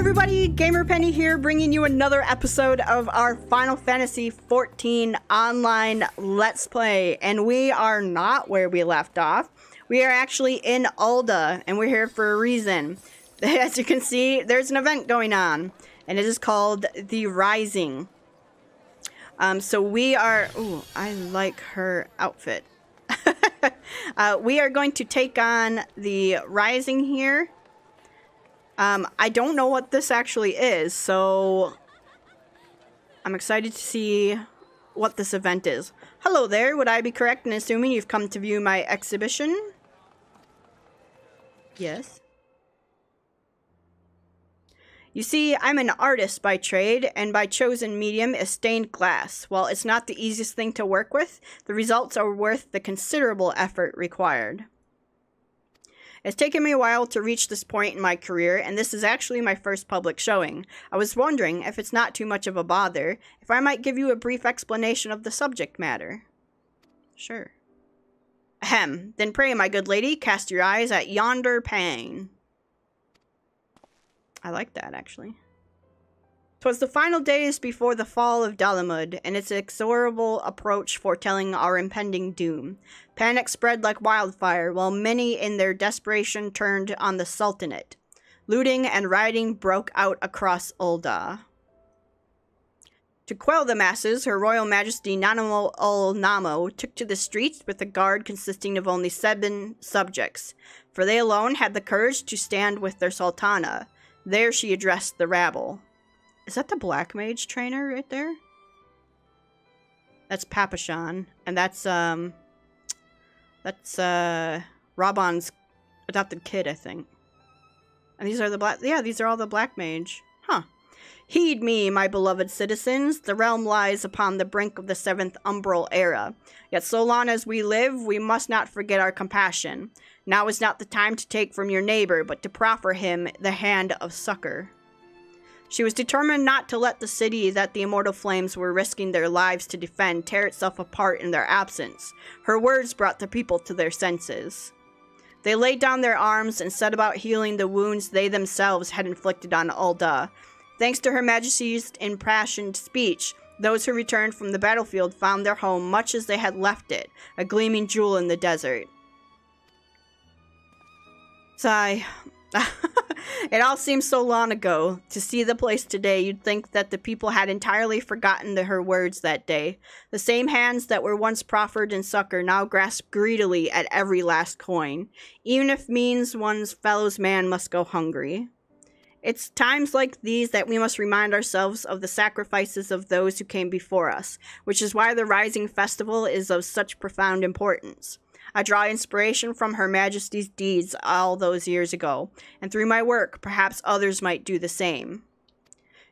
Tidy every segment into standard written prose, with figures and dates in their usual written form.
everybody, GamerPenny here, bringing you another episode of our Final Fantasy XIV Online Let's Play. And we are not where we left off. We are actually in Ul'dah, and we're here for a reason. As you can see, there's an event going on, and it is called The Rising. So we are... Ooh, I like her outfit. We are going to take on The Rising here. I don't know what this actually is, so I'm excited to see what this event is. Hello there, would I be correct in assuming you've come to view my exhibition? Yes. You see, I'm an artist by trade, and my chosen medium is stained glass. While it's not the easiest thing to work with, the results are worth the considerable effort required. It's taken me a while to reach this point in my career, and this is actually my first public showing. I was wondering, if it's not too much of a bother, if I might give you a brief explanation of the subject matter. Sure. Ahem. Then pray, my good lady, cast your eyes at yonder pane. I like that, actually. 'Twas the final days before the fall of Dalamud, and its inexorable approach foretelling our impending doom. Panic spread like wildfire, while many in their desperation turned on the Sultanate. Looting and rioting broke out across Ul'dah. To quell the masses, Her Royal Majesty Nanamo ul-Namo took to the streets with a guard consisting of only 7 subjects, for they alone had the courage to stand with their Sultana. There she addressed the rabble. Is that the Black Mage trainer right there? That's Papashan, and that's Raban's adopted kid, I think. And these are the black, yeah, these are all the Black Mage. Huh. Heed me, my beloved citizens. The realm lies upon the brink of the 7th Umbral Era. Yet so long as we live, we must not forget our compassion. Now is not the time to take from your neighbor, but to proffer him the hand of succor. She was determined not to let the city that the immortal flames were risking their lives to defend tear itself apart in their absence. Her words brought the people to their senses. They laid down their arms and set about healing the wounds they themselves had inflicted on Ul'dah. Thanks to Her Majesty's impassioned speech, those who returned from the battlefield found their home much as they had left it, a gleaming jewel in the desert. Sigh. It all seems so long ago. To see the place today, you'd think that the people had entirely forgotten her words that day. The same hands that were once proffered in succor now grasp greedily at every last coin. Even if means one's fellow's man must go hungry. It's times like these that we must remind ourselves of the sacrifices of those who came before us, which is why the Rising Festival is of such profound importance. I draw inspiration from Her Majesty's deeds all those years ago, and through my work, perhaps others might do the same.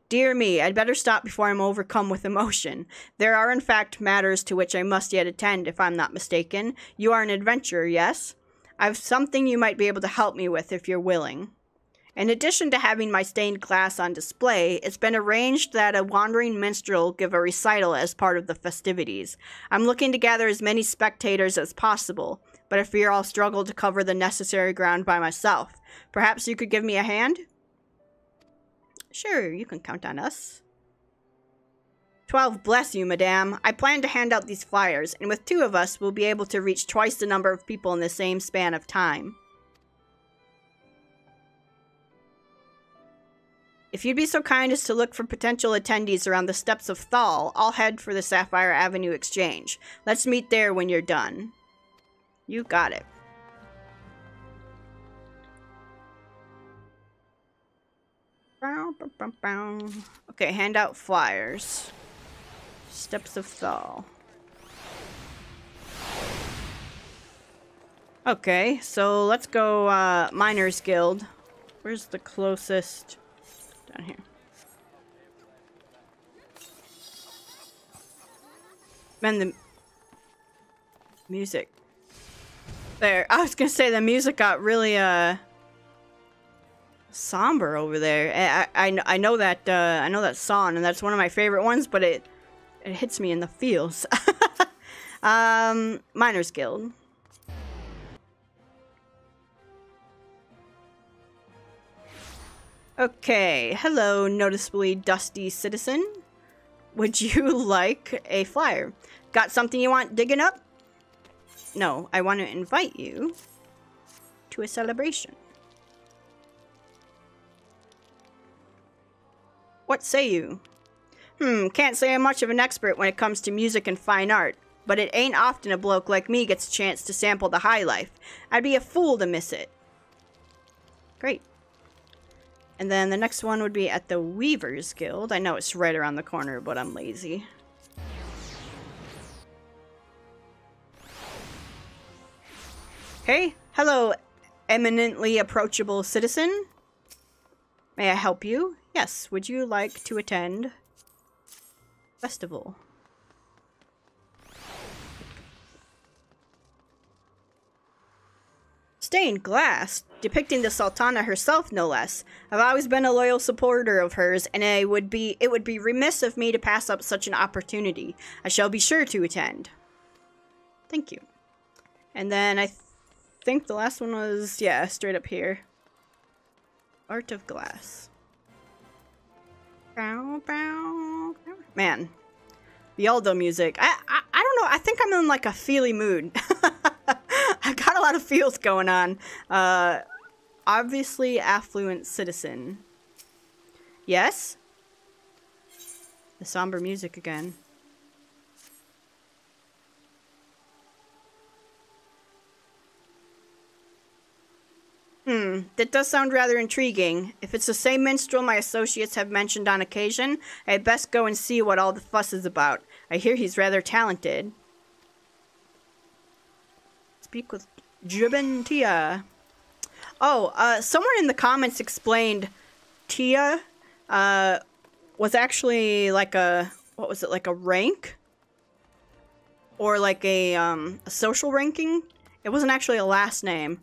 Dear me, I'd better stop before I'm overcome with emotion. There are in fact matters to which I must yet attend, if I'm not mistaken. You are an adventurer, yes? I've something you might be able to help me with if you're willing. In addition to having my stained glass on display, it's been arranged that a wandering minstrel give a recital as part of the festivities. I'm looking to gather as many spectators as possible, but I fear I'll struggle to cover the necessary ground by myself. Perhaps you could give me a hand? Sure, you can count on us. 12 bless you, madame. I plan to hand out these flyers, and with 2 of us, we'll be able to reach twice the number of people in the same span of time. If you'd be so kind as to look for potential attendees around the steps of Thal, I'll head for the Sapphire Avenue Exchange. Let's meet there when you're done. You got it. Okay, hand out flyers. Steps of Thal. Okay, so let's go Miners Guild. Where's the closest... Down here. Man, the music. There. I was gonna say the music got really somber over there. I know that song, and that's one of my favorite ones, but it hits me in the feels. Miners Guild. Okay, hello, noticeably dusty citizen. Would you like a flyer? Got something you want digging up? No, I want to invite you to a celebration. What say you? Can't say I'm much of an expert when it comes to music and fine art, but it ain't often a bloke like me gets a chance to sample the high life. I'd be a fool to miss it. Great. And then the next one would be at the Weavers Guild. I know it's right around the corner, but I'm lazy. Hey, hello, eminently approachable citizen. May I help you? Yes, would you like to attend festival? Stained glass, depicting the Sultana herself, no less. I've always been a loyal supporter of hers, and it would be remiss of me to pass up such an opportunity. I shall be sure to attend. Thank you. And then I think the last one was, yeah, straight up here. Art of Glass. Man, the Aldo music. I don't know. I think I'm in like a feely mood. I've got a lot of feels going on. Obviously, affluent citizen. Yes? The somber music again. That does sound rather intriguing. If it's the same minstrel my associates have mentioned on occasion, I'd best go and see what all the fuss is about. I hear he's rather talented. Speak with Jibin Tia. Oh, someone in the comments explained Tia was actually like a, what was it, like a rank? Or like a social ranking? It wasn't actually a last name.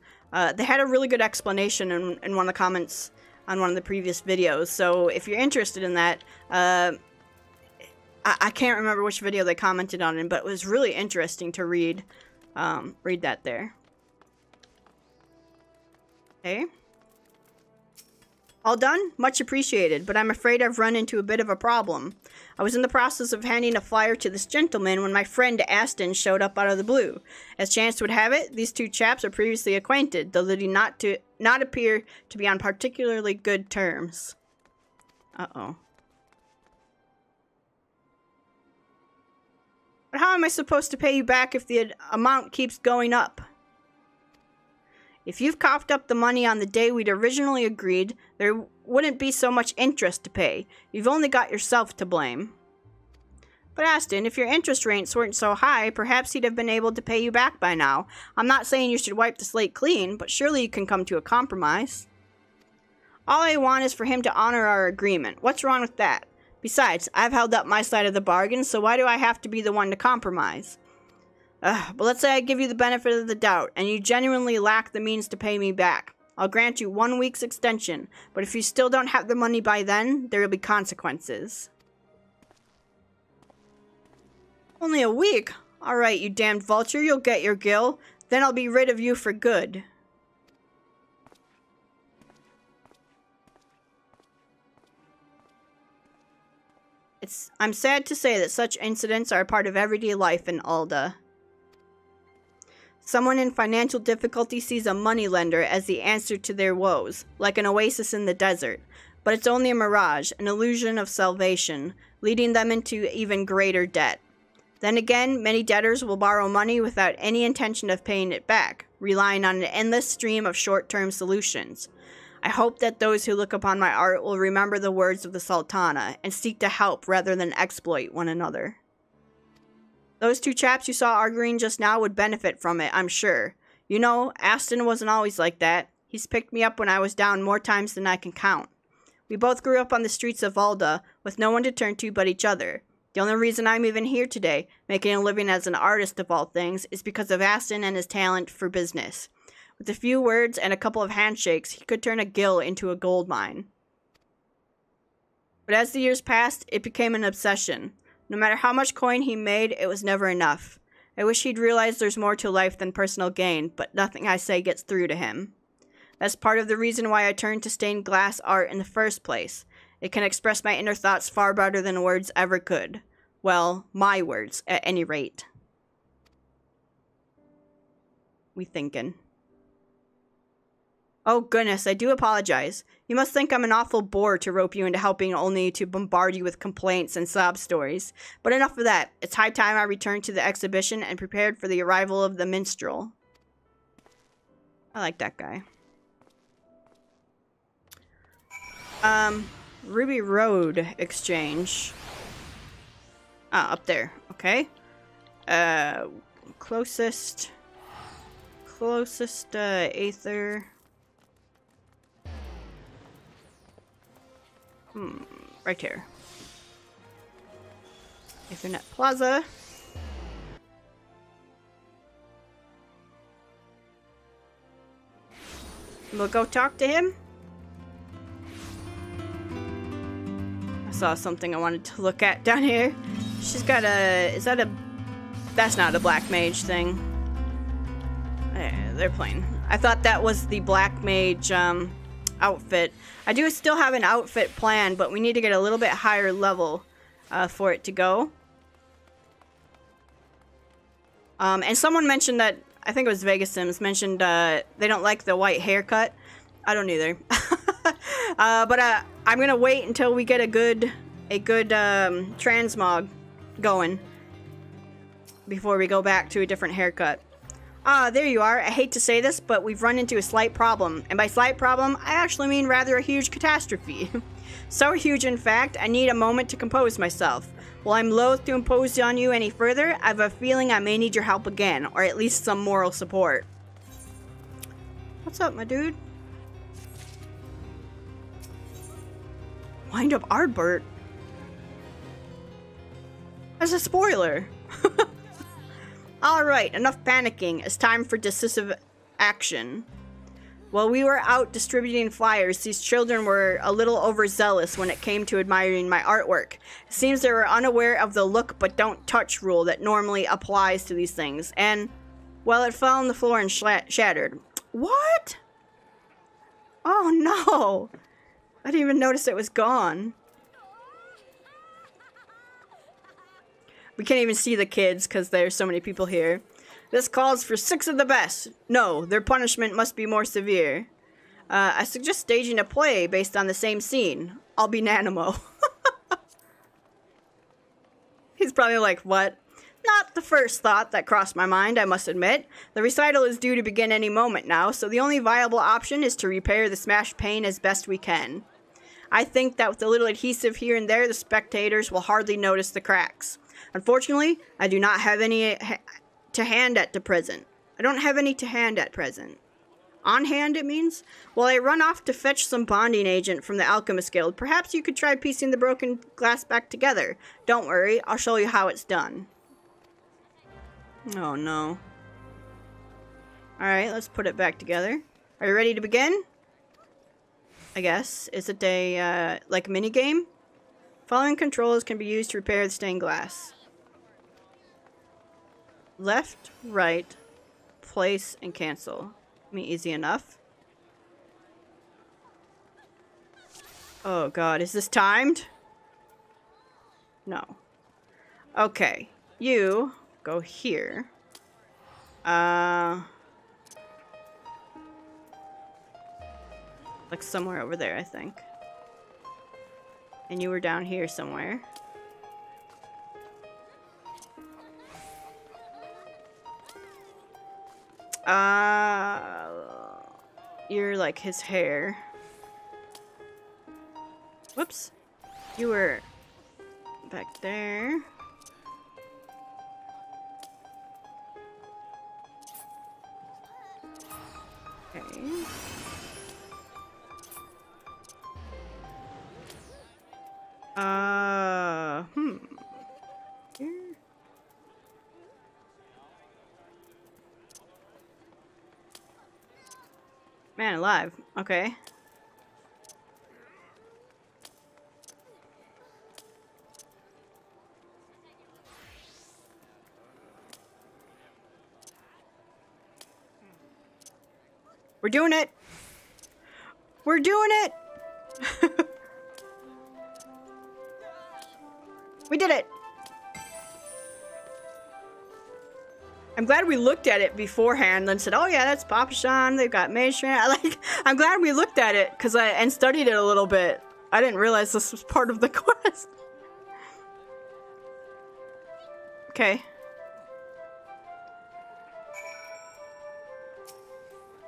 They had a really good explanation in one of the comments on one of the previous videos, so if you're interested in that, I can't remember which video they commented on it, but it was really interesting to read that there. Okay. All done? Much appreciated, but I'm afraid I've run into a bit of a problem. I was in the process of handing a flyer to this gentleman when my friend Aston showed up out of the blue. As chance would have it, these two chaps are previously acquainted, though they do not appear to be on particularly good terms. Uh-oh. But how am I supposed to pay you back if the amount keeps going up? If you've coughed up the money on the day we'd originally agreed, there wouldn't be so much interest to pay. You've only got yourself to blame. But Aston, if your interest rates weren't so high, perhaps he'd have been able to pay you back by now. I'm not saying you should wipe the slate clean, but surely you can come to a compromise. All I want is for him to honor our agreement. What's wrong with that? Besides, I've held up my side of the bargain, so why do I have to be the one to compromise? But let's say I give you the benefit of the doubt, and you genuinely lack the means to pay me back. I'll grant you 1 week's extension, but if you still don't have the money by then, there will be consequences. Only a week? Alright, you damned vulture, you'll get your gill. Then I'll be rid of you for good. I'm sad to say that such incidents are a part of everyday life in Alda. Someone in financial difficulty sees a moneylender as the answer to their woes, like an oasis in the desert. But it's only a mirage, an illusion of salvation, leading them into even greater debt. Then again, many debtors will borrow money without any intention of paying it back, relying on an endless stream of short-term solutions. I hope that those who look upon my art will remember the words of the Sultana and seek to help rather than exploit one another. Those two chaps you saw arguing just now would benefit from it, I'm sure. You know, Aston wasn't always like that. He's picked me up when I was down more times than I can count. We both grew up on the streets of Alda, with no one to turn to but each other. The only reason I'm even here today, making a living as an artist of all things, is because of Aston and his talent for business. With a few words and a couple of handshakes, he could turn a gill into a gold mine. But as the years passed, it became an obsession. No matter how much coin he made, it was never enough. I wish he'd realize there's more to life than personal gain, but nothing I say gets through to him. That's part of the reason why I turned to stained glass art in the first place. It can express my inner thoughts far better than words ever could. Well, my words, at any rate. We thinking. Oh goodness, I do apologize. You must think I'm an awful bore to rope you into helping only to bombard you with complaints and sob stories. But enough of that. It's high time I returned to the exhibition and prepared for the arrival of the minstrel. I like that guy. Ruby Road Exchange. Ah, up there. Okay. Closest AETHER. Right here. Ethernet Plaza. We'll go talk to him. I saw something I wanted to look at down here. She's got a... Is that a... That's not a black mage thing. They're plain. I thought that was the black mage outfit. I do still have an outfit plan, but we need to get a little bit higher level for it to go. And someone mentioned that, I think it was Vegas Sims, mentioned they don't like the white haircut. I don't either. But I'm gonna wait until we get a good transmog going before we go back to a different haircut. Ah, there you are. I hate to say this, but we've run into a slight problem. And by slight problem, I actually mean rather a huge catastrophe. So huge, in fact, I need a moment to compose myself. While I'm loath to impose on you any further, I have a feeling I may need your help again, or at least some moral support. What's up, my dude? Wind up Ardbert? As a spoiler. Alright, enough panicking. It's time for decisive action. While we were out distributing flyers, these children were a little overzealous when it came to admiring my artwork. It seems they were unaware of the look but don't touch rule that normally applies to these things, and, well, it fell on the floor and shattered. What? Oh no! I didn't even notice it was gone. We can't even see the kids because there's so many people here. This calls for 6 of the best. No, their punishment must be more severe. I suggest staging a play based on the same scene. I'll be Nanimo. He's probably like, what? Not the first thought that crossed my mind, I must admit. The recital is due to begin any moment now, so the only viable option is to repair the smashed pane as best we can. I think that with a little adhesive here and there, the spectators will hardly notice the cracks. Unfortunately, I do not have any to hand at the present. I don't have any to hand at present. On hand, it means? Well, I run off to fetch some bonding agent from the Alchemist Guild. Perhaps you could try piecing the broken glass back together. Don't worry, I'll show you how it's done. Oh, no. Alright, let's put it back together. Are you ready to begin? I guess. Is it a, like, mini game? Following controls can be used to repair the stained glass. Left, right, place, and cancel. I mean, easy enough. Oh god, is this timed? No. Okay, you go here. Like somewhere over there, I think. And you were down here somewhere. You're like his hair. Whoops. You were back there. Okay. Here. Man alive. Okay. We're doing it. We're doing it! We did it! I'm glad we looked at it beforehand and said, oh yeah, that's Papa Sean, they've got Mason. I'm glad we looked at it and studied it a little bit. I didn't realize this was part of the quest. Okay.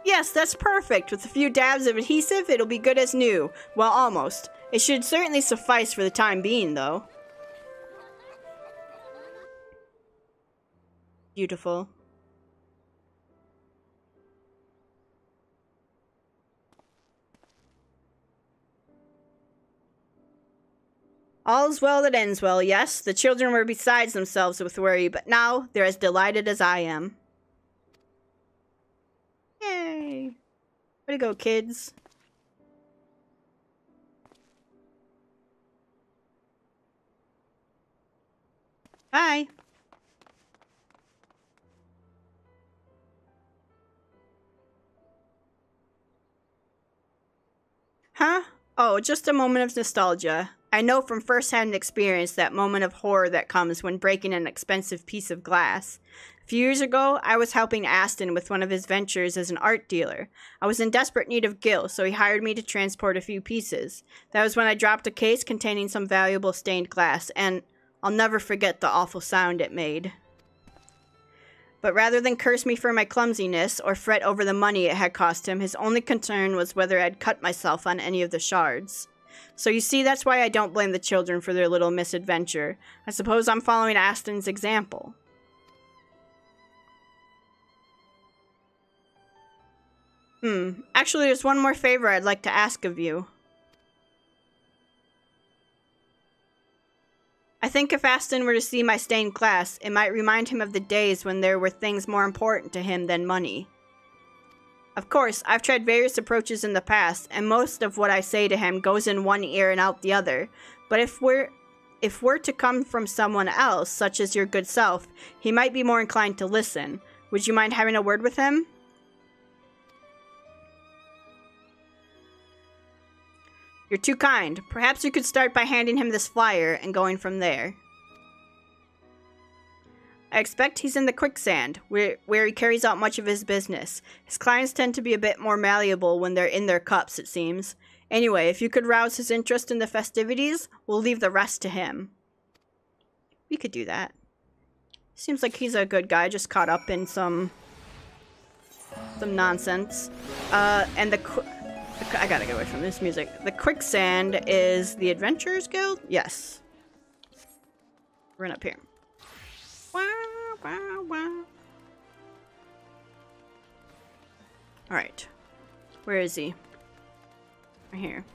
Yes, that's perfect. With a few dabs of adhesive, it'll be good as new. Well, almost. It should certainly suffice for the time being, though. Beautiful. All's well that ends well, yes. The children were besides themselves with worry, but now they're as delighted as I am. Yay! Way to go, kids. Bye. Huh? Oh, just a moment of nostalgia. I know from first-hand experience that moment of horror that comes when breaking an expensive piece of glass. A few years ago, I was helping Aston with one of his ventures as an art dealer. I was in desperate need of gil, so he hired me to transport a few pieces. That was when I dropped a case containing some valuable stained glass, and I'll never forget the awful sound it made. But rather than curse me for my clumsiness or fret over the money it had cost him, his only concern was whether I'd cut myself on any of the shards. So you see, that's why I don't blame the children for their little misadventure. I suppose I'm following Aston's example. Actually, there's one more favor I'd like to ask of you. I think if Aston were to see my stained glass, it might remind him of the days when there were things more important to him than money. Of course, I've tried various approaches in the past, and most of what I say to him goes in one ear and out the other. But if we're to come from someone else, such as your good self, he might be more inclined to listen. Would you mind having a word with him? You're too kind. Perhaps you could start by handing him this flyer and going from there. I expect he's in the quicksand, where he carries out much of his business. His clients tend to be a bit more malleable when they're in their cups, it seems. Anyway, if you could rouse his interest in the festivities, we'll leave the rest to him. We could do that. Seems like he's a good guy, just caught up in some nonsense. And I gotta get away from this music. The quicksand is the Adventurers Guild? Yes. Run up here. Alright. Where is he? Right here.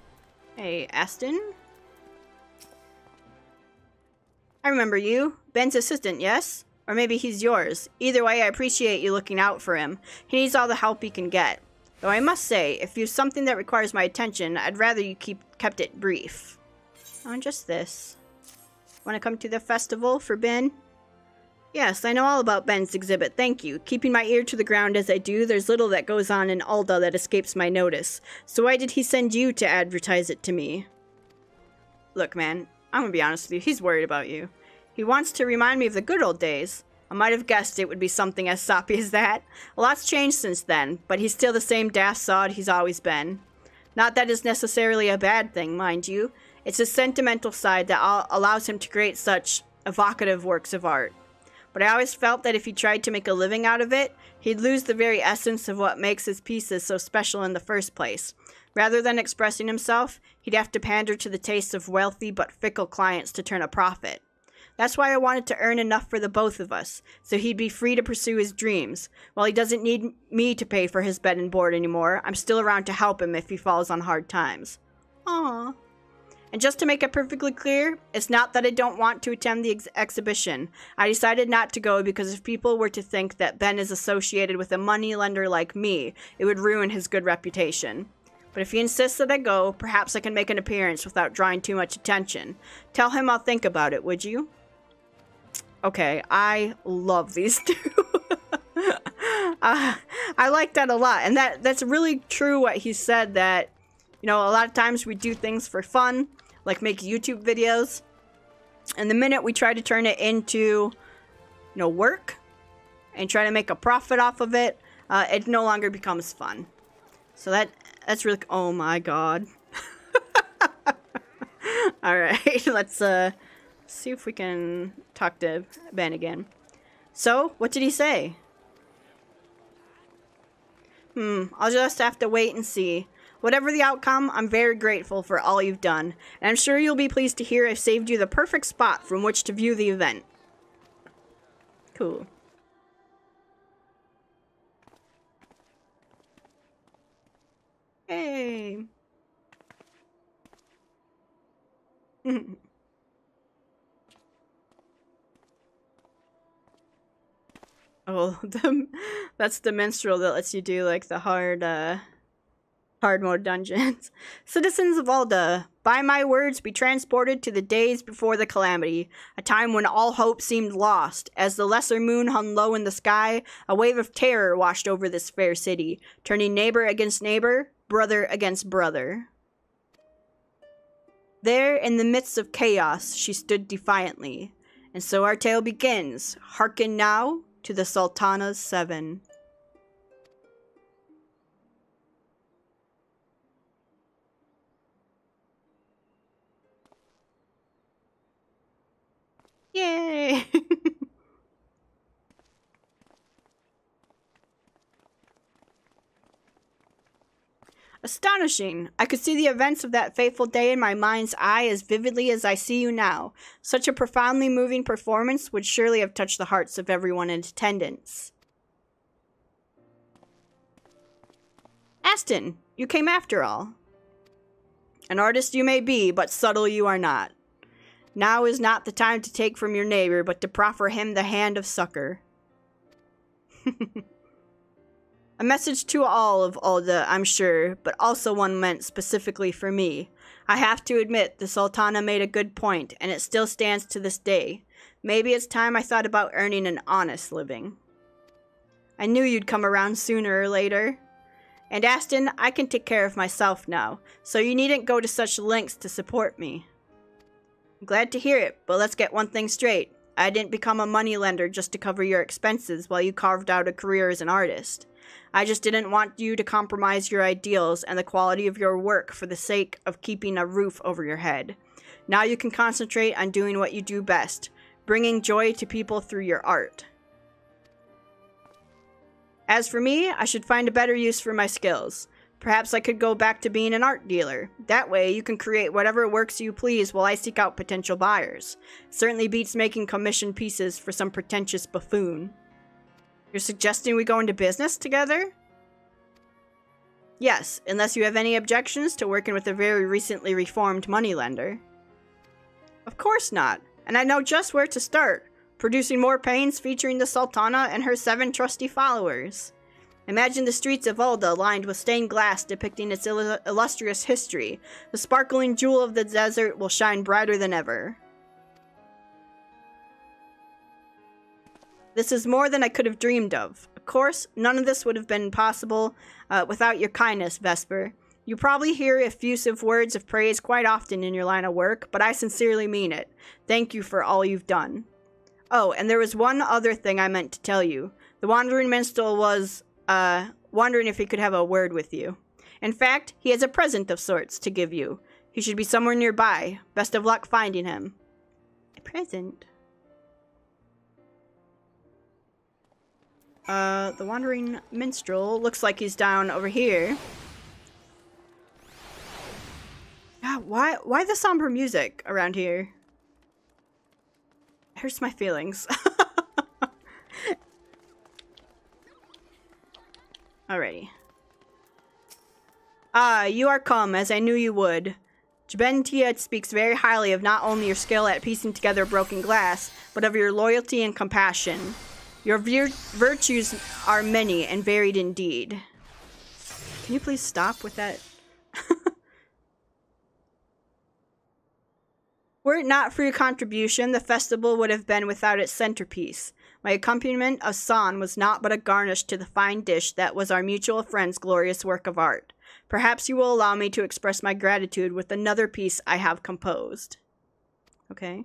Hey, Aston? I remember you. Ben's assistant, yes? Or maybe he's yours. Either way, I appreciate you looking out for him. He needs all the help he can get. Though I must say, if you've something that requires my attention, I'd rather you kept it brief. Oh, just this. Want to come to the festival for Ben? Yes, I know all about Ben's exhibit, thank you. Keeping my ear to the ground as I do, there's little that goes on in Alda that escapes my notice. So why did he send you to advertise it to me? Look, man, I'm gonna be honest with you, he's worried about you. He wants to remind me of the good old days. I might have guessed it would be something as soppy as that. A lot's changed since then, but he's still the same daft sod he's always been. Not that is necessarily a bad thing, mind you. It's his sentimental side that allows him to create such evocative works of art. But I always felt that if he tried to make a living out of it, he'd lose the very essence of what makes his pieces so special in the first place. Rather than expressing himself, he'd have to pander to the tastes of wealthy but fickle clients to turn a profit. That's why I wanted to earn enough for the both of us, so he'd be free to pursue his dreams. While he doesn't need me to pay for his bed and board anymore, I'm still around to help him if he falls on hard times. Aww. And just to make it perfectly clear, it's not that I don't want to attend the exhibition. I decided not to go because if people were to think that Ben is associated with a moneylender like me, it would ruin his good reputation. But if he insists that I go, perhaps I can make an appearance without drawing too much attention. Tell him I'll think about it, would you? Okay, I love these two. I like that a lot. And that's really true what he said, that You know, a lot of times we do things for fun, like make YouTube videos. And the minute we try to turn it into, you know, work and try to make a profit off of it, it no longer becomes fun. So that's really, oh my god. Alright, let's see if we can talk to Ben again. So, what did he say? I'll just have to wait and see. Whatever the outcome, I'm very grateful for all you've done, and I'm sure you'll be pleased to hear I've saved you the perfect spot from which to view the event. Cool. Hey. Oh, that's the minstrel that lets you do, like, the hard mode dungeons. Citizens of Ulda, by my words, be transported to the days before the calamity, a time when all hope seemed lost. As the lesser moon hung low in the sky, a wave of terror washed over this fair city, turning neighbor against neighbor, brother against brother. There, in the midst of chaos, she stood defiantly. And so our tale begins. Hearken now to the Sultana's 7. Yay! Astonishing! I could see the events of that fateful day in my mind's eye as vividly as I see you now. Such a profoundly moving performance would surely have touched the hearts of everyone in attendance. Aston, you came after all. An artist you may be, but subtle you are not. Now is not the time to take from your neighbor, but to proffer him the hand of succor. A message to all of Ulda, I'm sure, but also one meant specifically for me. I have to admit, the Sultana made a good point, and it still stands to this day. Maybe it's time I thought about earning an honest living. I knew you'd come around sooner or later. And Aston, I can take care of myself now, so you needn't go to such lengths to support me. I'm glad to hear it, but let's get one thing straight. I didn't become a moneylender just to cover your expenses while you carved out a career as an artist. I just didn't want you to compromise your ideals and the quality of your work for the sake of keeping a roof over your head. Now you can concentrate on doing what you do best, bringing joy to people through your art. As for me, I should find a better use for my skills. Perhaps I could go back to being an art dealer. That way, you can create whatever works you please while I seek out potential buyers. Certainly beats making commissioned pieces for some pretentious buffoon. You're suggesting we go into business together? Yes, unless you have any objections to working with a very recently reformed moneylender. Of course not, and I know just where to start. Producing more paintings featuring the Sultana and her 7 trusty followers. Imagine the streets of Ulda lined with stained glass depicting its illustrious history. The sparkling jewel of the desert will shine brighter than ever. This is more than I could have dreamed of. Of course, none of this would have been possible without your kindness, Vesper. You probably hear effusive words of praise quite often in your line of work, but I sincerely mean it. Thank you for all you've done. Oh, and there was one other thing I meant to tell you. The Wandering Minstrel was, wondering if he could have a word with you. In fact, he has a present of sorts to give you. He should be somewhere nearby. Best of luck finding him. A present? The Wandering Minstrel looks like he's down over here. God, why the somber music around here? It hurts my feelings. Alrighty. Ah, you are come, as I knew you would. Valentina speaks very highly of not only your skill at piecing together broken glass, but of your loyalty and compassion. Your virtues are many and varied indeed. Can you please stop with that? Were it not for your contribution, the festival would have been without its centerpiece. My accompaniment of song was naught but a garnish to the fine dish that was our mutual friend's glorious work of art. Perhaps you will allow me to express my gratitude with another piece I have composed. Okay.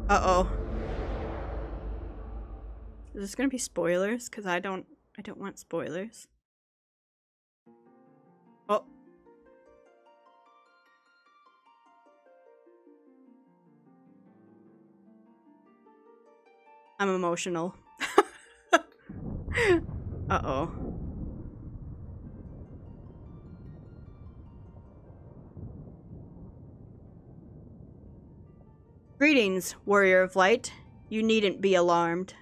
Uh-oh. Is this gonna be spoilers? Because I don't want spoilers. Oh. I'm emotional. Uh-oh. Greetings, Warrior of Light. You needn't be alarmed.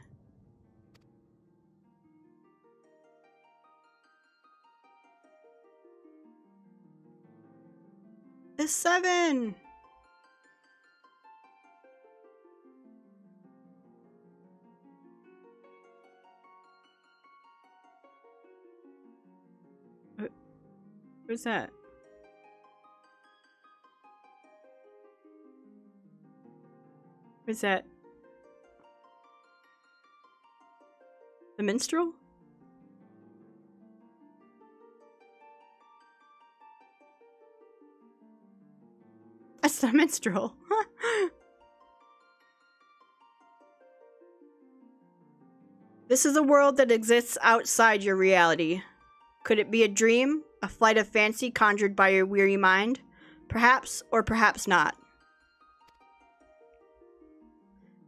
The 7! Who's that? Who's that? The minstrel? That's the minstrel. This is a world that exists outside your reality. Could it be a dream? A flight of fancy conjured by your weary mind? Perhaps, or perhaps not.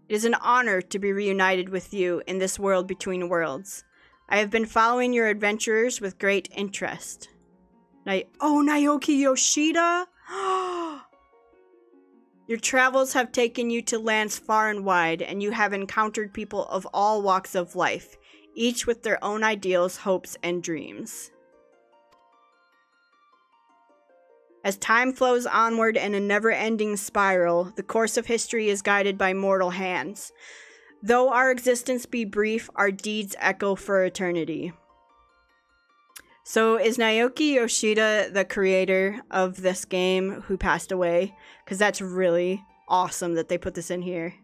It is an honor to be reunited with you in this world between worlds. I have been following your adventures with great interest. Oh, Naoki Yoshida! Your travels have taken you to lands far and wide, and you have encountered people of all walks of life, each with their own ideals, hopes, and dreams. As time flows onward in a never-ending spiral, the course of history is guided by mortal hands. Though our existence be brief, our deeds echo for eternity. So is Naoki Yoshida the creator of this game who passed away? Because that's really awesome that they put this in here.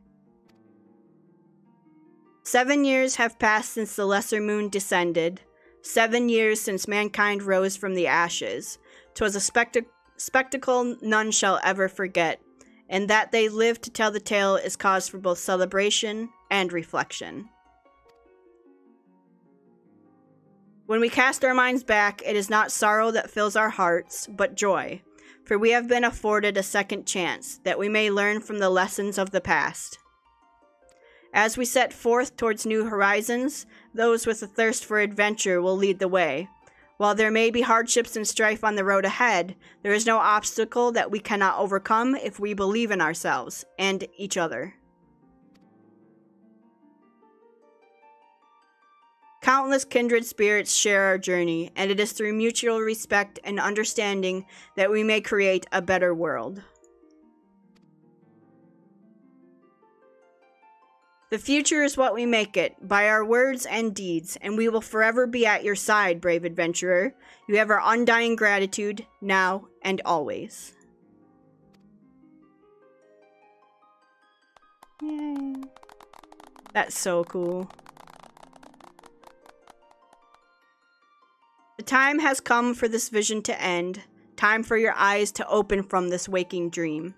7 years have passed since the lesser moon descended. 7 years since mankind rose from the ashes. 'Twas a spectacle none shall ever forget, and that they lived to tell the tale is cause for both celebration and reflection. When we cast our minds back, it is not sorrow that fills our hearts, but joy, for we have been afforded a second chance, that we may learn from the lessons of the past. As we set forth towards new horizons, those with a thirst for adventure will lead the way. While there may be hardships and strife on the road ahead, there is no obstacle that we cannot overcome if we believe in ourselves and each other. Countless kindred spirits share our journey, and it is through mutual respect and understanding that we may create a better world. The future is what we make it, by our words and deeds, and we will forever be at your side, brave adventurer. You have our undying gratitude, now and always. Yay. That's so cool. The time has come for this vision to end. Time for your eyes to open from this waking dream.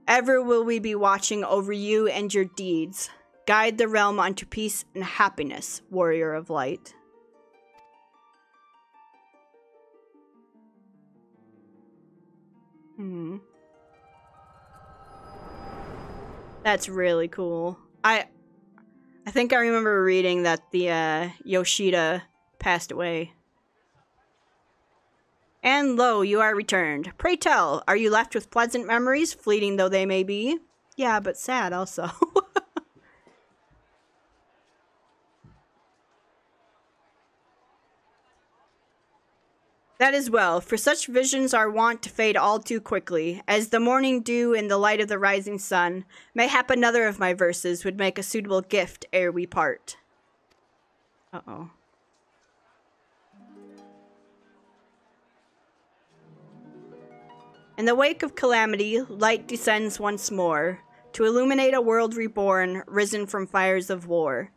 Ever will we be watching over you and your deeds. Guide the realm unto peace and happiness, Warrior of Light. That's really cool. I think I remember reading that the Yoshida passed away. And lo, you are returned. Pray tell, are you left with pleasant memories, fleeting though they may be? Yeah, but sad also. That is well, for such visions are wont to fade all too quickly. As the morning dew in the light of the rising sun, mayhap another of my verses would make a suitable gift ere we part. Uh-oh. In the wake of calamity, light descends once more, to illuminate a world reborn, risen from fires of war.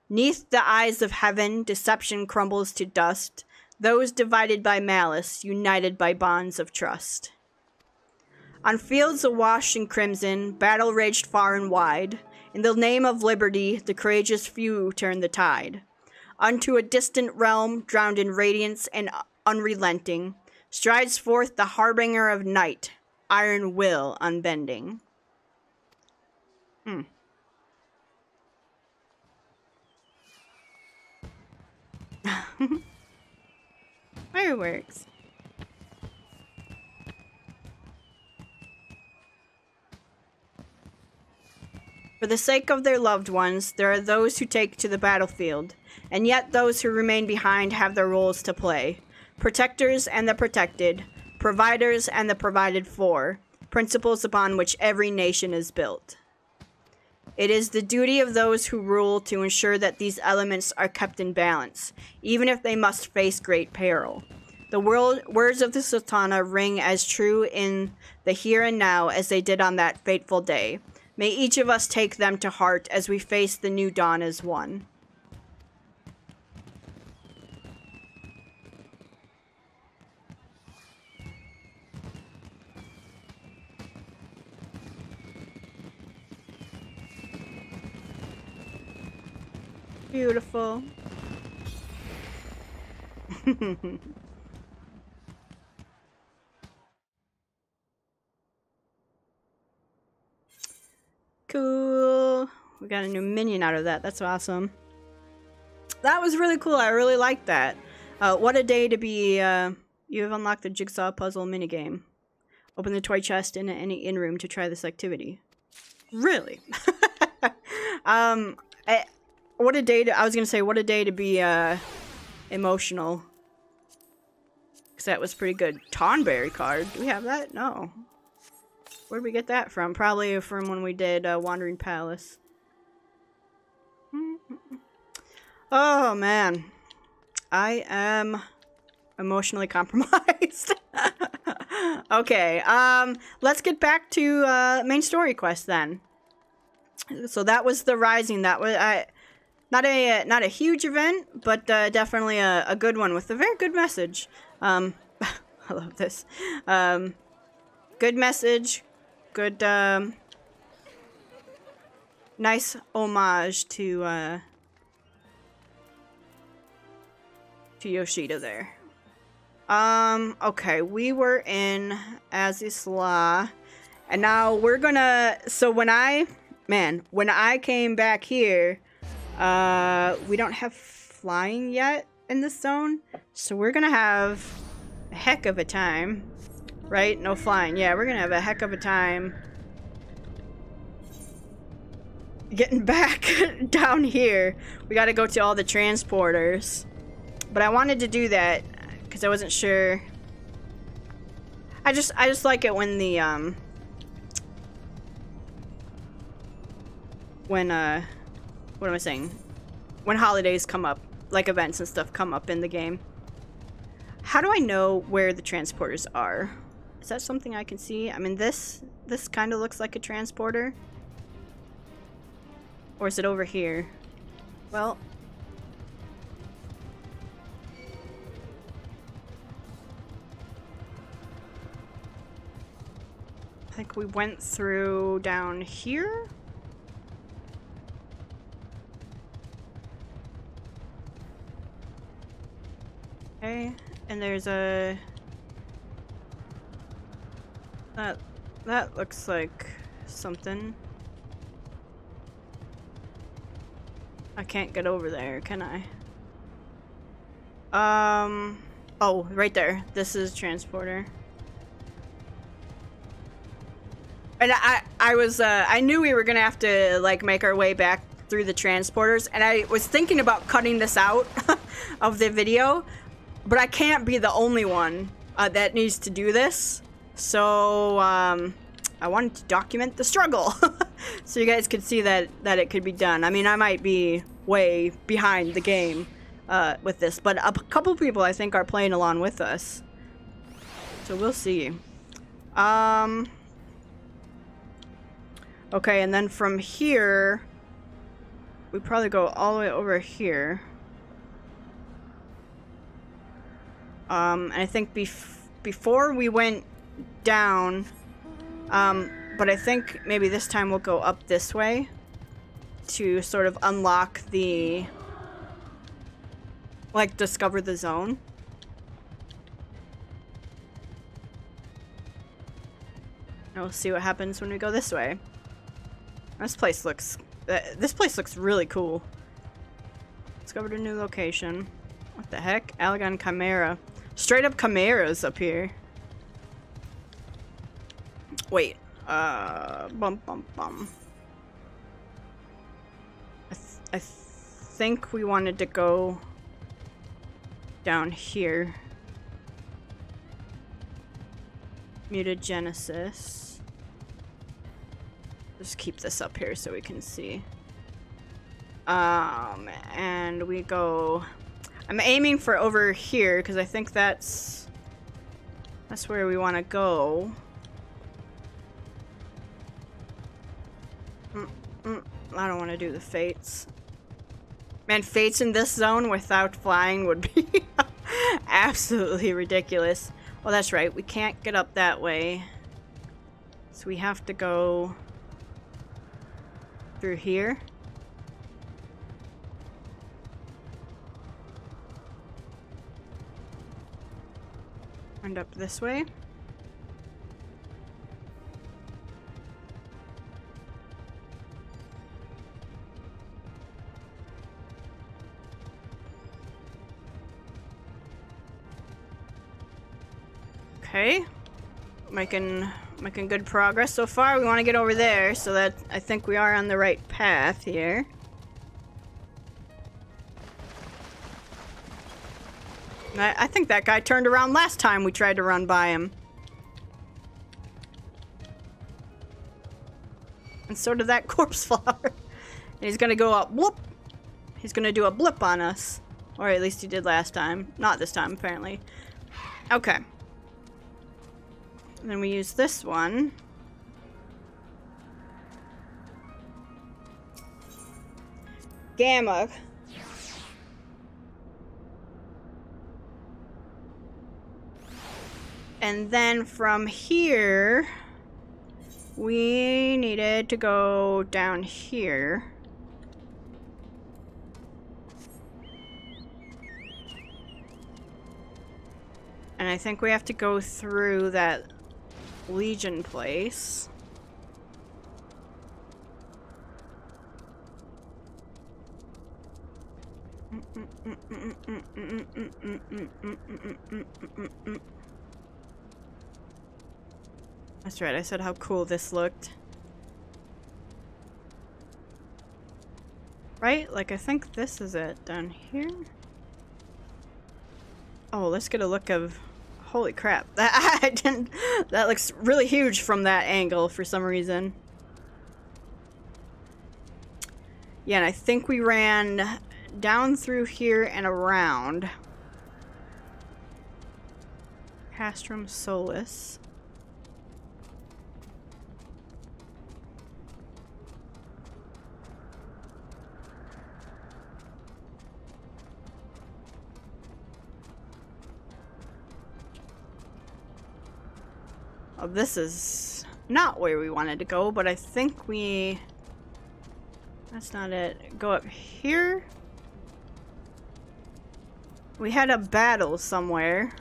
'Neath the eyes of heaven, deception crumbles to dust, those divided by malice, united by bonds of trust. On fields awash in crimson, battle raged far and wide. In the name of liberty, the courageous few turn the tide. Unto a distant realm, drowned in radiance and unrelenting, strides forth the harbinger of night, iron will unbending. Fireworks. For the sake of their loved ones, there are those who take to the battlefield, and yet those who remain behind have their roles to play. Protectors and the protected, providers and the provided for, principles upon which every nation is built. It is the duty of those who rule to ensure that these elements are kept in balance, even if they must face great peril. The words of the Sultana ring as true in the here and now as they did on that fateful day. May each of us take them to heart as we face the new dawn as one. Beautiful. Cool. We got a new minion out of that. That's awesome. That was really cool. I really liked that. What a day to be, you have unlocked the jigsaw puzzle minigame. Open the toy chest in any in-room to try this activity. Really? What a day to, I was gonna say, what a day to be, emotional. Because that was pretty good. Tonberry card. Do we have that? No. Where did we get that from? Probably from when we did, Wandering Palace. Oh, man. I am emotionally compromised. Okay, let's get back to, main story quest then. So that was the Rising. That was, not a huge event, but definitely a good one with a very good message. I love this. Good message, good nice homage to Yoshida there. Okay, we were in AZYS, and now we're gonna. So when I came back here. We don't have flying yet in this zone, so we're gonna have a heck of a time, right? No flying. Yeah, we're gonna have a heck of a time getting back down here. We gotta go to all the transporters, but I wanted to do that because I wasn't sure. I just like it when the what am I saying? When holidays come up, like events and stuff come up in the game. How do I know where the transporters are? Is that something I can see? I mean, this kind of looks like a transporter. Or is it over here? Well. I think we went through down here. Okay, and there's a... That looks like something. I can't get over there, can I? Oh, right there. This is transporter. And I knew we were gonna have to, like, make our way back through the transporters, and I was thinking about cutting this out of the video, but I can't be the only one that needs to do this. So, I wanted to document the struggle so you guys could see that it could be done. I mean, I might be way behind the game with this, but a couple people I think are playing along with us. So we'll see. Okay, and then from here, we probably go all the way over here. And I think before we went down, but I think maybe this time we'll go up this way to sort of unlock the, like, discover the zone. And we'll see what happens when we go this way. This place looks really cool. Discovered a new location. What the heck? Allegan Chimera. Straight up chimeras up here. Wait. Bum. I think we wanted to go down here. Mutagenesis. Just keep this up here so we can see. And we go... I'm aiming for over here because I think that's where we want to go. I don't want to do the fates. Man, fates in this zone without flying would be absolutely ridiculous. Well, that's right. We can't get up that way. So we have to go through here. And up this way. Okay, making good progress so far. We want to get over there, so that I think we are on the right path here. I think that guy turned around last time we tried to run by him. And so did that corpse flower. And he's gonna go up, whoop! He's gonna do a blip on us. Or at least he did last time. Not this time, apparently. Okay. And then we use this one. Gamma. And then from here, we needed to go down here. And I think we have to go through that Legion place. That's right, I said how cool this looked. Right? Like, I think this is it down here. Oh, let's get a look of... Holy crap. That looks really huge from that angle for some reason. Yeah, and I think we ran down through here and around. Castrum Solus. Oh, this is not where we wanted to go, but I think we... That's not it. Go up here? We had a battle somewhere.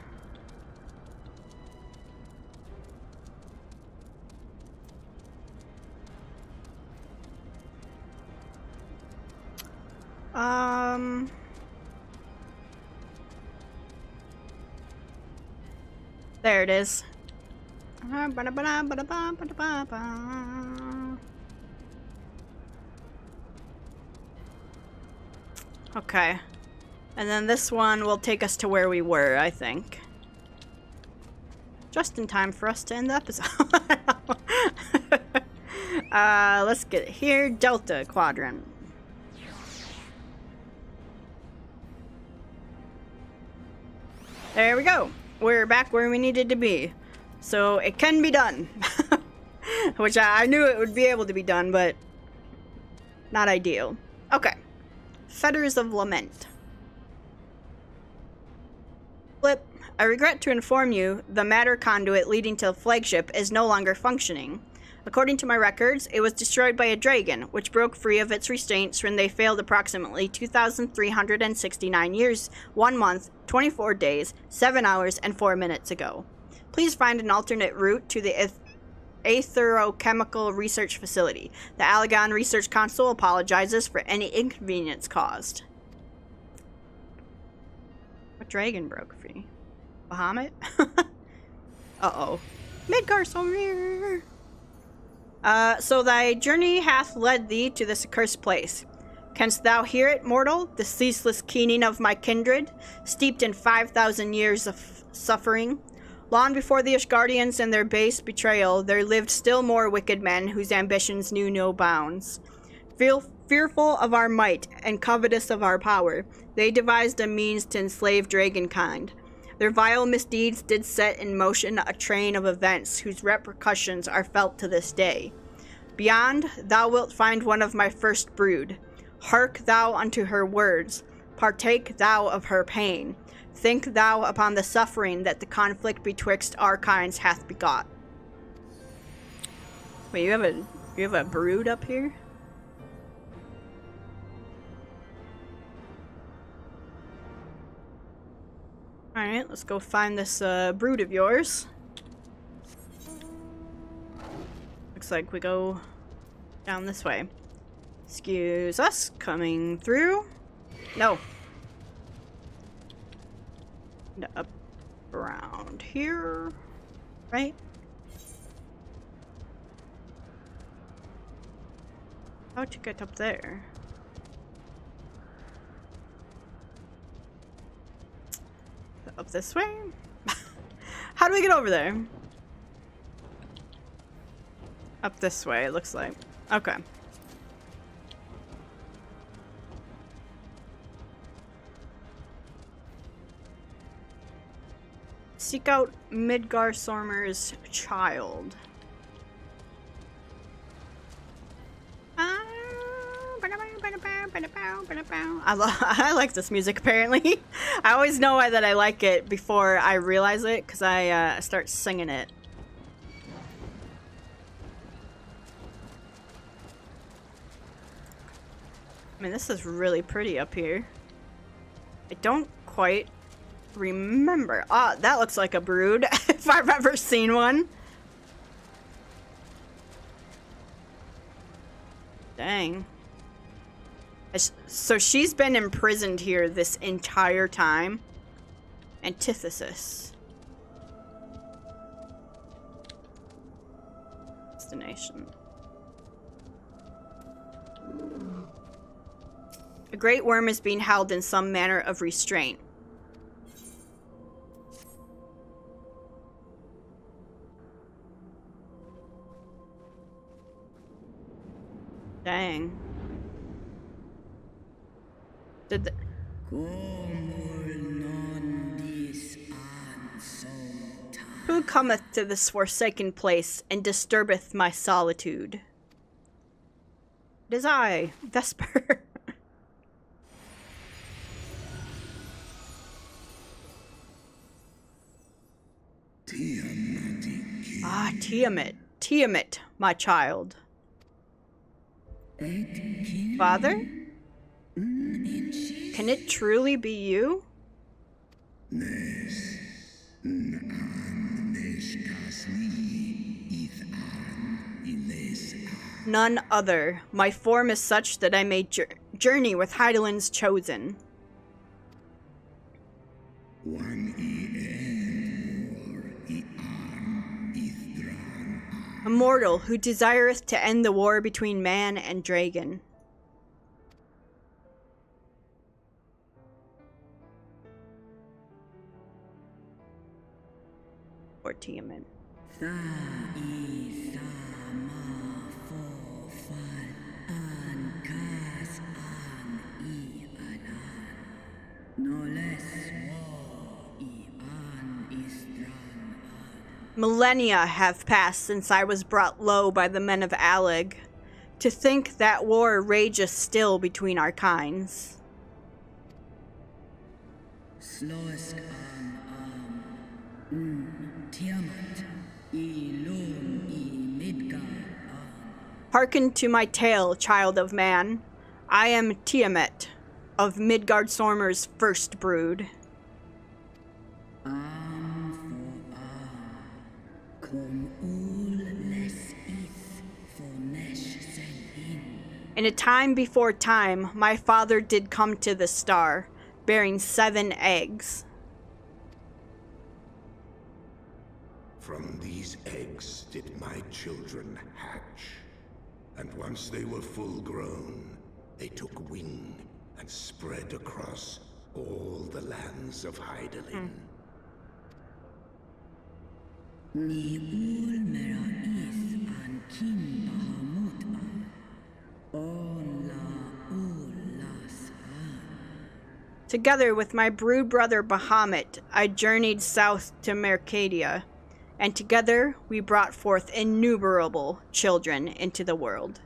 There it is. Okay. And then this one will take us to where we were, I think. Just in time for us to end the episode. Let's get here. Delta Quadrant. There we go. We're back where we needed to be. So it can be done. Which I knew it would be able to be done, but not ideal. Okay. Fetters of Lament. Flip. I regret to inform you, the matter conduit leading to the flagship is no longer functioning. According to my records, it was destroyed by a dragon, which broke free of its restraints when they failed approximately 2,369 years, 1 month, 24 days, 7 hours, and 4 minutes ago. Please find an alternate route to the Aetherochemical Research Facility. The Allegan Research Council apologizes for any inconvenience caused. What dragon broke free? Bahamut? Uh-oh. Midgar's over here! So thy journey hath led thee to this accursed place. Canst thou hear it, mortal? The ceaseless keening of my kindred, steeped in 5,000 years of suffering? Long before the Ishgardians and their base betrayal, there lived still more wicked men whose ambitions knew no bounds. Fearful of our might and covetous of our power, they devised a means to enslave dragonkind. Their vile misdeeds did set in motion a train of events whose repercussions are felt to this day. Beyond, thou wilt find one of my first brood. Hark thou unto her words. Partake thou of her pain. Think thou upon the suffering that the conflict betwixt our kinds hath begot. Wait, you have a brood up here? Alright, let's go find this brood of yours. Looks like we go down this way. Excuse us, coming through. No. Up around here, right? How'd you get up there? Up this way? How do we get over there? Up this way, it looks like. Okay. Seek out Midgar Sormer's child. I like this music, apparently. I always know that I like it before I realize it, because I start singing it. I mean, this is really pretty up here. I don't quite remember. Ah, that looks like a brood, if I've ever seen one. Dang. So she's been imprisoned here this entire time. Antithesis. Destination. A great worm is being held in some manner of restraint. Dang. Did the... Who cometh to this forsaken place and disturbeth my solitude? It is I, Vesper. Ah, Tiamat. Tiamat, my child. Father? Can it truly be you? None other. My form is such that I may journey with Heidelin's chosen. A mortal who desireth to end the war between man and dragon. Or Tiamat. Millennia have passed since I was brought low by the men of Aleg. To think that war rages still between our kinds. Slosk Tiamat Ilon Midgar. Hearken to my tale, child of man. I am Tiamat, of Midgard Sormer's first brood. In a time before time, my father did come to the star, bearing 7 eggs. From these eggs did my children hatch, and once they were full grown, they took wing and spread across all the lands of Hydaelyn. Together with my brood brother Bahamut, I journeyed south to Mercadia, and together we brought forth innumerable children into the world.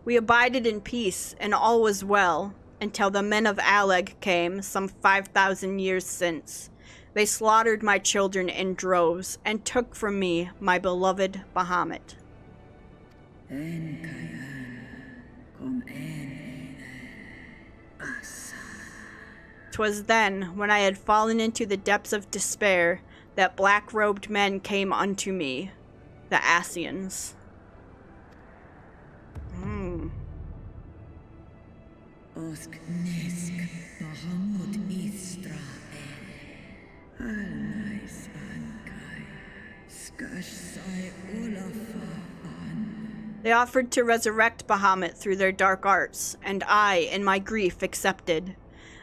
We abided in peace, and all was well, until the men of Aleg came some 5,000 years since. They slaughtered my children in droves, and took from me my beloved Bahamut. 'Twas then, when I had fallen into the depths of despair, that black-robed men came unto me, the AZYS. They offered to resurrect Bahamut through their dark arts, and I, in my grief, accepted,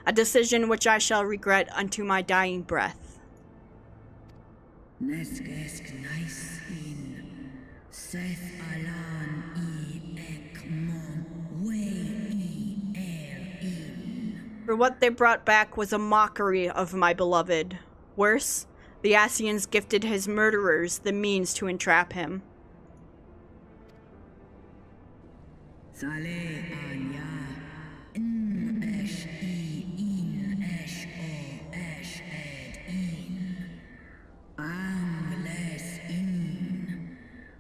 a decision which I shall regret unto my dying breath. For what they brought back was a mockery of my beloved. Worse, the AZYS gifted his murderers the means to entrap him.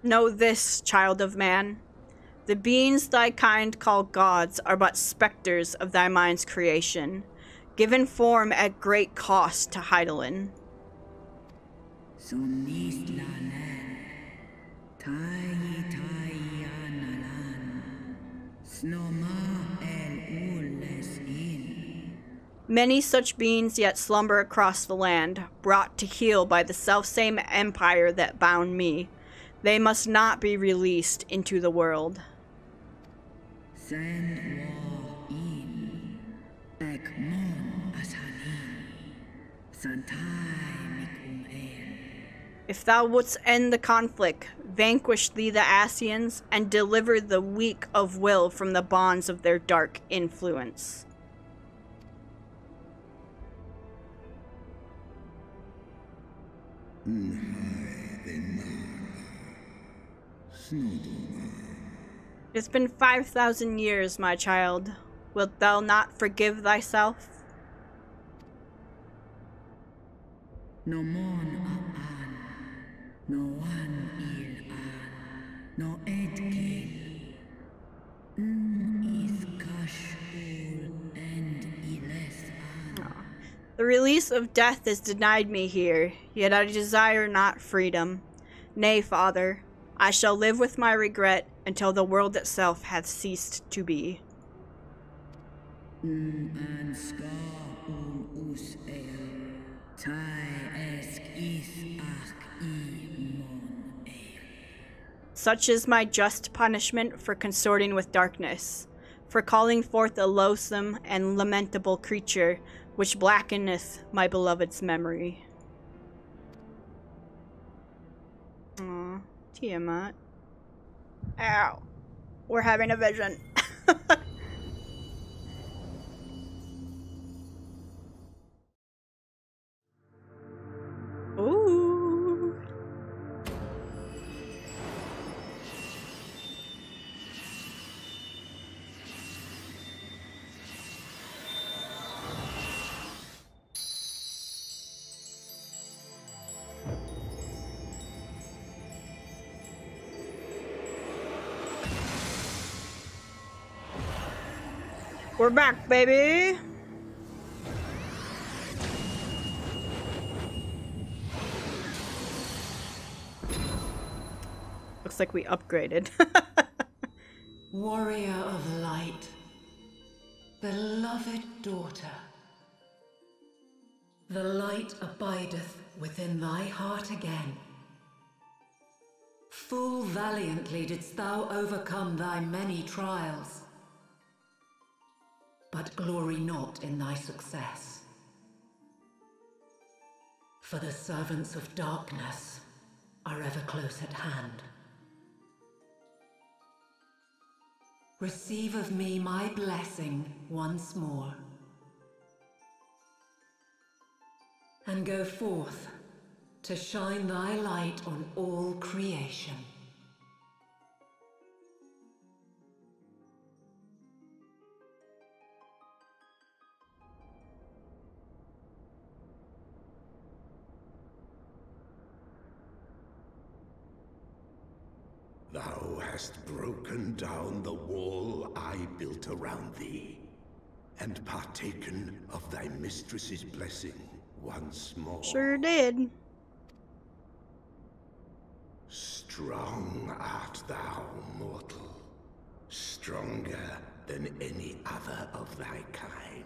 Know this, child of man. The beings thy kind call gods are but specters of thy mind's creation, given form at great cost to Hydaelyn. Many such beings yet slumber across the land, brought to heel by the selfsame empire that bound me. They must not be released into the world. If thou wouldst end the conflict, vanquish thee the AZYS, and deliver the weak of will from the bonds of their dark influence. It's been 5,000 years, my child. Wilt thou not forgive thyself? No mon aan, no one il aan, no edke, is kashul and iles aan. The release of death is denied me here, yet I desire not freedom. Nay, father, I shall live with my regret until the world itself hath ceased to be. Such is my just punishment for consorting with darkness, for calling forth a loathsome and lamentable creature which blackeneth my beloved's memory. Tiamat. Ow. We're having a vision. Ooh. We're back, baby. Looks like we upgraded. Warrior of light, beloved daughter, the light abideth within thy heart again. Full valiantly didst thou overcome thy many trials, but glory not in thy success. For the servants of darkness are ever close at hand. Receive of me my blessing once more, and go forth to shine thy light on all creation. Thou hast broken down the wall I built around thee, and partaken of thy mistress's blessing once more. Sure did. Strong art thou, mortal, stronger than any other of thy kind.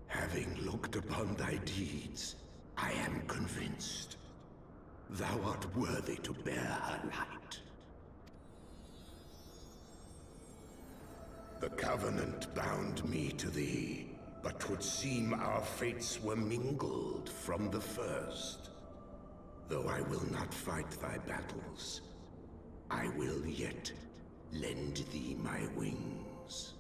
Having looked upon thy deeds, I am convinced thou art worthy to bear her light. The Covenant bound me to thee, but 'twould seem our fates were mingled from the first. Though I will not fight thy battles, I will yet lend thee my wings.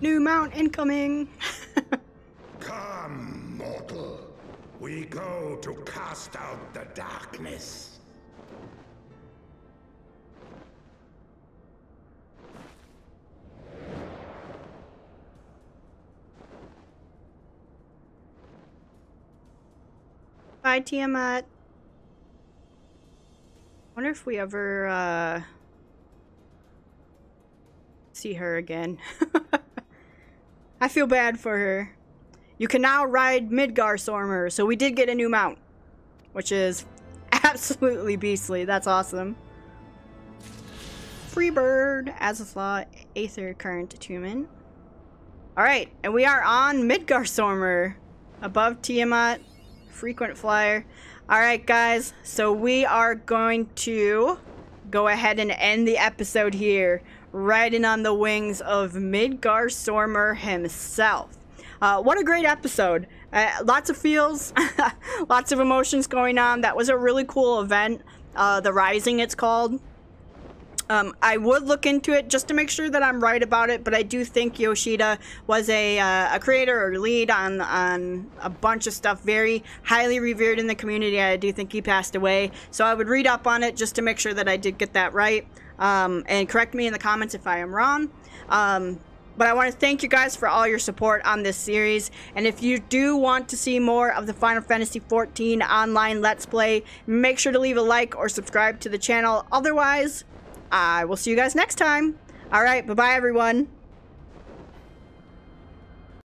New mount incoming. Come, mortal. We go to cast out the darkness. Bye, Tiamat. Wonder if we ever see her again. I feel bad for her. You can now ride Midgarstormer, so we did get a new mount, which is absolutely beastly. That's awesome. Freebird, AZYS, Aether Current Attunement. Alright, and we are on Midgarstormer, above Tiamat, frequent flyer. Alright guys, so we are going to go ahead and end the episode here, riding on the wings of Midgarstormer himself. What a great episode. Lots of feels, lots of emotions going on. That was a really cool event. The Rising, it's called. I would look into it just to make sure that I'm right about it, but I do think Yoshida was a creator or lead on a bunch of stuff, very highly revered in the community. I do think he passed away, so I would read up on it just to make sure that I did get that right, and correct me in the comments if I am wrong. But I want to thank you guys for all your support on this series, and if you do want to see more of the Final Fantasy XIV online Let's Play, make sure to leave a like or subscribe to the channel. Otherwise, I will see you guys next time. Alright, bye-bye everyone.